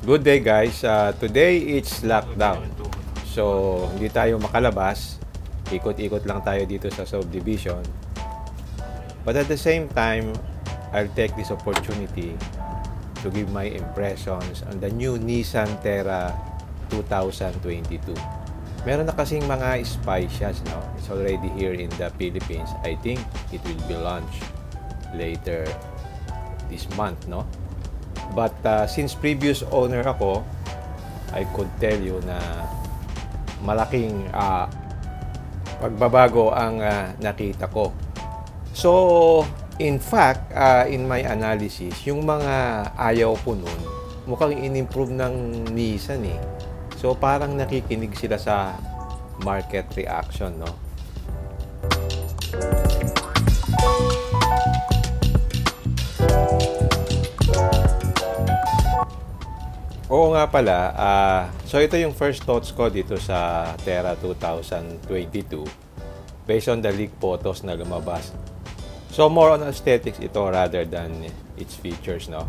Good day guys. Today it's lockdown. So hindi tayo makalabas. Ikot-ikot lang tayo dito sa subdivision. But at the same time, I'll take this opportunity to give my impressions on the new Nissan Terra 2022. Meron na kasing mga spy shots, no? It's already here in the Philippines. I think it will be launched later this month, no? But since previous owner ako, I could tell you na malaking pagbabago ang nakita ko. So, in fact, in my analysis, yung mga ayaw ko nun, mukhang in-improve ng Nissan eh. So, parang nakikinig sila sa market reaction, no? Oo nga pala, so ito yung first thoughts ko dito sa Terra 2022 based on the leaked photos na lumabas. So more on aesthetics ito rather than its features, no?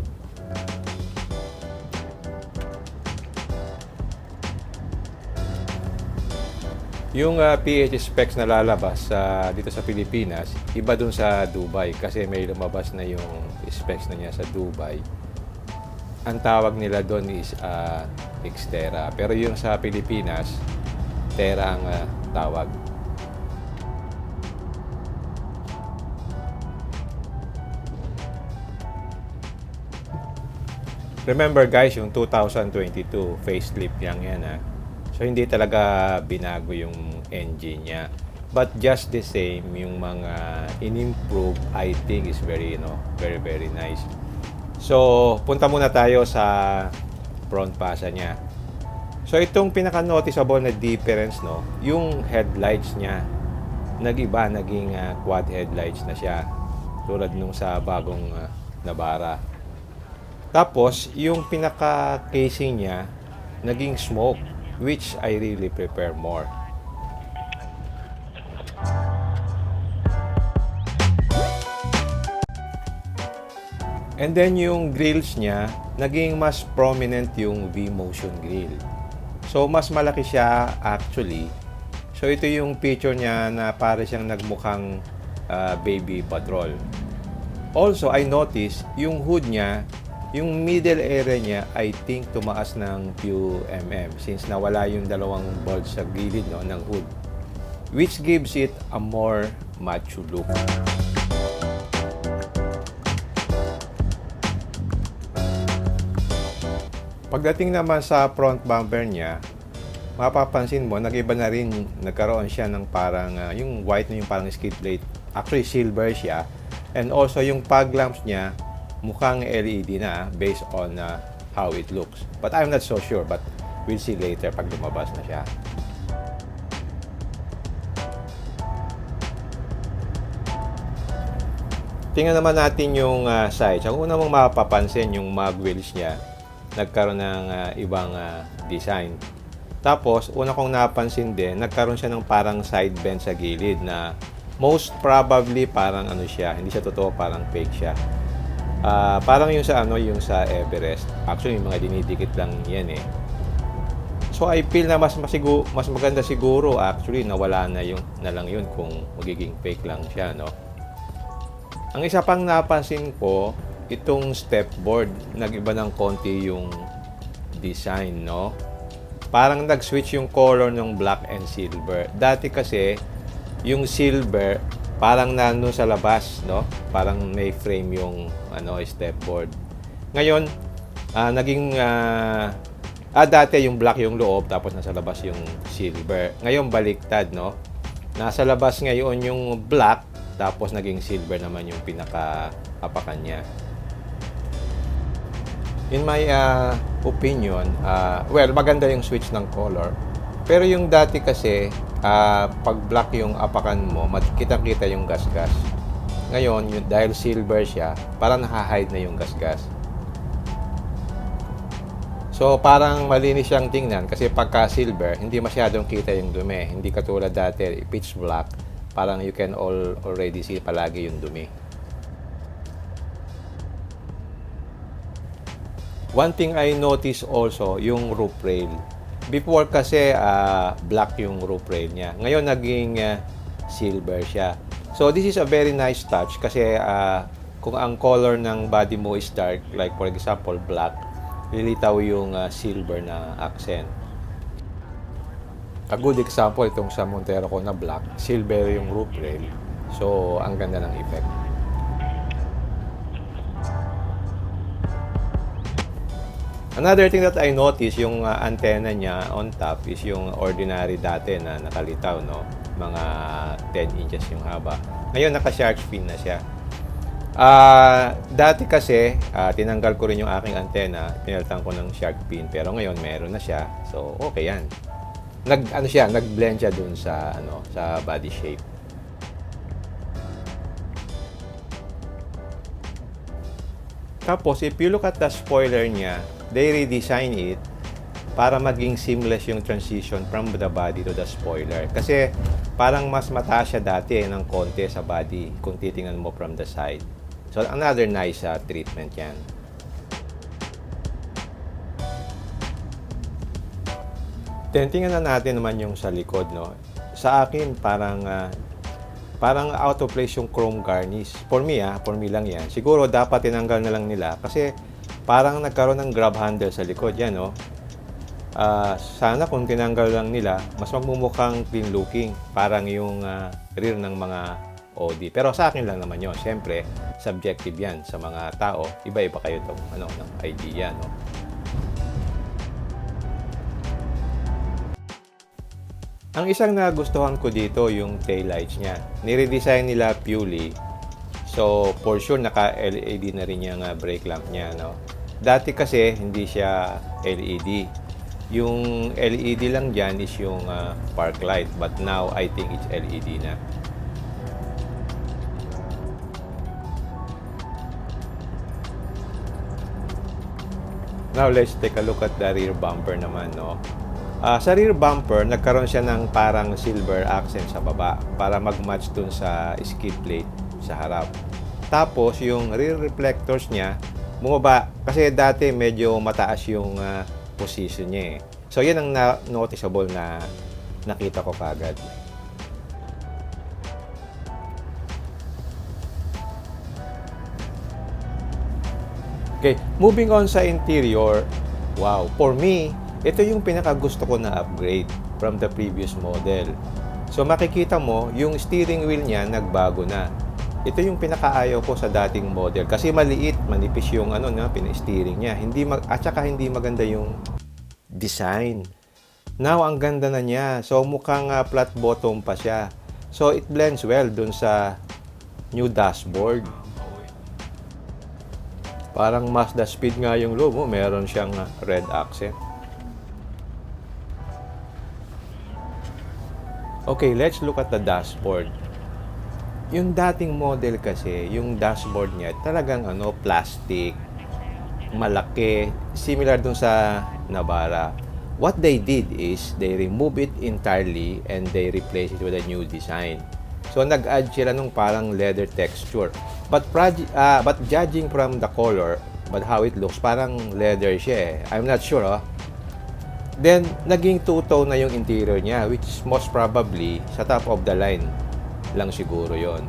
Yung PH specs na lalabas dito sa Pilipinas, iba dun sa Dubai kasi may lumabas na yung specs na niya sa Dubai. Ang tawag nila doon is Xterra. Pero yung sa Pilipinas, Terra ang tawag. Remember guys, yung 2022 facelift yan ha. So hindi talaga binago yung engine niya. But just the same, yung mga in-improve, I think is very, very, very nice. So, punta muna tayo sa front pasa niya. So, itong pinaka-noticeable na difference, no, yung headlights niya, nag-iba, naging quad headlights na siya. Tulad nung sa bagong Navara. Tapos, yung pinaka-casing niya, naging smoke, which I really prefer more. And then yung grills niya, naging mas prominent yung V-Motion grill. So mas malaki siya actually. So ito yung picture niya na para siyang nagmukhang baby patrol. Also, I noticed yung hood niya, yung middle area niya, I think tumaas ng few since nawala yung dalawang bulge sa gilid, no, ng hood. Which gives it a more macho look. Pagdating naman sa front bumper niya, mapapansin mo, nag-iba na rin, nagkaroon siya ng parang, yung white na yung parang skid plate. Actually, silver siya. And also, yung fog lamps niya, mukhang LED na based on how it looks. But I'm not so sure, but we'll see later pag lumabas na siya. Tingnan naman natin yung sides. Ang una mong mapapansin, yung mag wheels niya, nagkaroon ng ibang design. Tapos, una kong napansin din, nagkaroon siya ng parang side bend sa gilid na most probably parang ano siya, hindi siya totoo, parang fake siya. Parang yung sa yung sa Everest. Actually, yung mga dinidikit lang yan eh. So, I feel na mas maganda siguro actually na wala na lang yun kung magiging fake lang siya, no? Ang isa pang napansin ko, itong step board, nag-iba ng konti yung design, no? Parang nag-switch yung color ng black and silver. Dati kasi, yung silver, parang nandun sa labas, no? Parang may frame yung step board. Ngayon, dati yung black yung loob, tapos nasa labas yung silver. Ngayon, baliktad, no? Nasa labas ngayon yung black, tapos naging silver naman yung pinaka-apakan niya. In my opinion, well, maganda yung switch ng color. Pero yung dati kasi, pag black yung apakan mo, kitang-kita yung gasgas. Ngayon, dahil silver siya, parang nakahide na yung gasgas. So, parang malinis siyang tingnan kasi pagka silver, hindi masyadong kita yung dumi. Hindi katulad dati, pitch black, parang you can already see palagi yung dumi. One thing I noticed also, yung roof rail. Before kasi black yung roof rail niya. Ngayon naging silver siya. So this is a very nice touch kasi kung ang color ng body mo is dark, like for example black, lilitaw yung silver na accent. A good example itong sa Montero ko na black, silver yung roof rail. So ang ganda ng effect. Another thing that I noticed, yung antenna niya on top is yung ordinary dati na nakalitaw, no? Mga 10 inches yung haba. Ngayon, naka-shark fin na siya. Dati kasi, tinanggal ko rin yung aking antenna, pinalitan ko ng shark fin, pero ngayon meron na siya. So, okay yan. Nag-blend siya dun sa, sa body shape. Tapos, if you look at the spoiler niya, they redesign it para maging seamless yung transition from the body to the spoiler. Kasi parang mas mataas siya dati ng konti sa body kung titingnan mo from the side. So another nice treatment yan. Tingnan na natin naman yung sa likod, no? Sa akin parang out of place yung chrome garnish. For me lang yan. Siguro dapat tinanggal na lang nila kasi parang nagkaroon ng grab handle sa likod yan, no? Sana kung tinanggal lang nila, mas magmumukhang clean looking. Parang yung rear ng mga OD. Pero sa akin lang naman yun. Siyempre, subjective yan sa mga tao. Iba-iba kayo itong ng idea, no? Ang isang nagustuhan ko dito, yung taillights niya. Niredesign nila purely. So, for sure, naka-LED na rin yung brake lamp niya, no? Dati kasi, hindi siya LED. Yung LED lang dyan is yung park light. But now, I think it's LED na. Now, let's take a look at the rear bumper naman, no? Sa rear bumper, nagkaroon siya ng parang silver accent sa baba para mag-match dun sa skid plate sa harap. Tapos, yung rear reflectors niya, bumaba. Kasi dati medyo mataas yung position niya eh. So, yan ang noticeable na nakita ko kagad. Okay, moving on sa interior. Wow, for me, ito yung pinakagusto ko na upgrade from the previous model. So, makikita mo, yung steering wheel niya nagbago na. Ito yung pinakaayaw ko sa dating model kasi maliit, manipis yung pin-steering niya. At saka hindi maganda yung design. Now, ang ganda na niya. So, mukhang flat bottom pa siya. So, it blends well dun sa new dashboard. Parang Mazda Speed nga yung logo. Meron siyang red accent. Okay, let's look at the dashboard. Yung dating model kasi, yung dashboard niya talagang plastic, malaki, similar dun sa Navara. What they did is they remove it entirely and they replace it with a new design. So nag-add sila nung parang leather texture. But judging from the color, but how it looks, parang leather siya eh. I'm not sure, oh. Then, naging two-tone na yung interior niya, which is most probably sa top of the line lang siguro yon.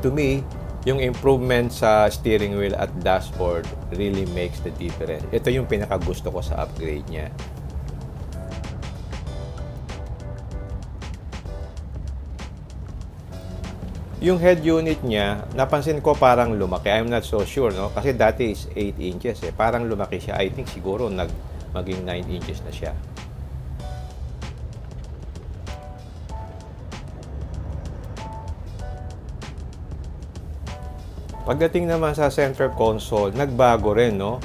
To me, yung improvement sa steering wheel at dashboard really makes the difference. Ito yung pinakagusto ko sa upgrade niya. Yung head unit niya, napansin ko parang lumaki. I'm not so sure, no? Kasi dati is 8 inches eh. Parang lumaki siya. I think siguro maging 9 inches na siya. Pagdating naman sa center console, nagbago rin, no?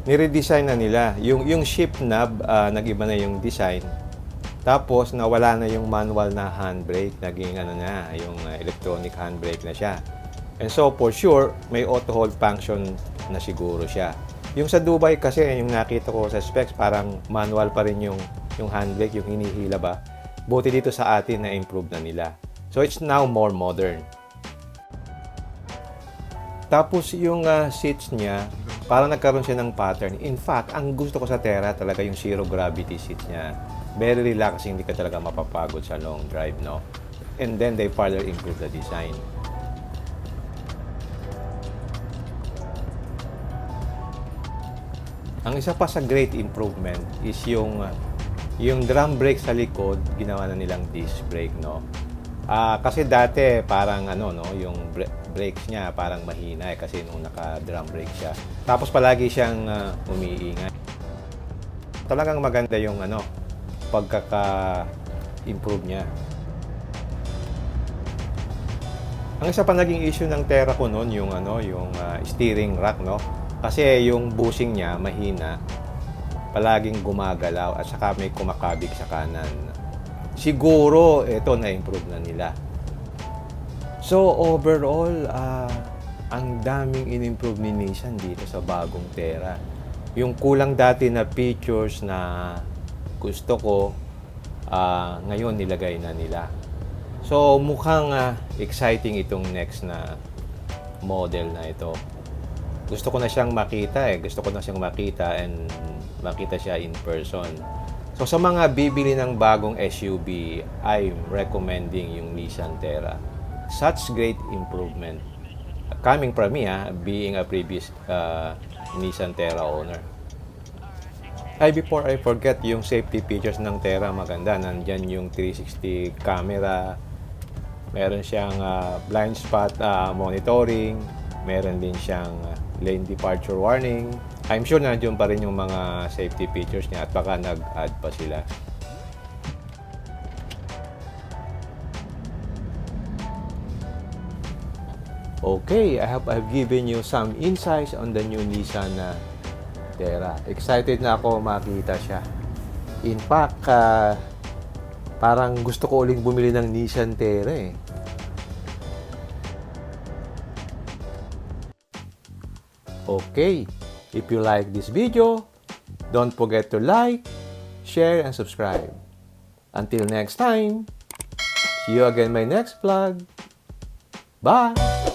Niredesign na nila. Yung shift knob, nag-iba na yung design. Tapos, nawala na yung manual na handbrake. Naging yung electronic handbrake na siya. And so, for sure, may auto hold function na siguro siya. Yung sa Dubai kasi, yung nakita ko sa specs, parang manual pa rin yung handbrake, yung hinihila ba. Buti dito sa atin na improve na nila. So, it's now more modern. Tapos yung seats niya, parang nagkaroon siya ng pattern. In fact, ang gusto ko sa Terra talaga yung zero gravity seats niya. Very relaxing, hindi ka talaga mapapagod sa long drive, no? And then they further improve the design. Ang isa pa sa great improvement is yung drum brake sa likod, ginawa na nilang disc brake, no? Kasi dati parang ano, no, yung brakes niya parang mahina kasi nung naka-drum brake siya. Tapos palagi siyang umiingay. Talagang maganda yung ano, pagkaka-improve niya. Ang isa pa naging issue ng Terra ko noon yung ano, yung steering rack, no? Kasi yung bushing niya mahina, palaging gumagalaw at saka may kumakabig sa kanan. Siguro ito na-improve na nila. So overall, ang daming in-improve ni Nissan dito sa bagong Terra. Yung kulang dati na features na gusto ko, ngayon nilagay na nila. So mukhang exciting itong next na model na ito. Gusto ko na siyang makita Gusto ko na siyang makita and makita siya in person. So sa mga bibili ng bagong SUV, I'm recommending yung Nissan Terra. Such great improvement. Coming from me, being a previous Nissan Terra owner. Before I forget, yung safety features ng Terra maganda. Nandyan yung 360 camera. Meron siyang blind spot monitoring. Meron din siyang lane departure warning. I'm sure nandiyon pa rin yung mga safety features niya at baka nag-add pa sila. Okay, I hope I've given you some insights on the new Nissan Terra. Excited na ako makita siya. In fact, parang gusto ko uling bumili ng Nissan Terra Okay, if you like this video, don't forget to like, share, and subscribe. Until next time, see you again in my next vlog. Bye!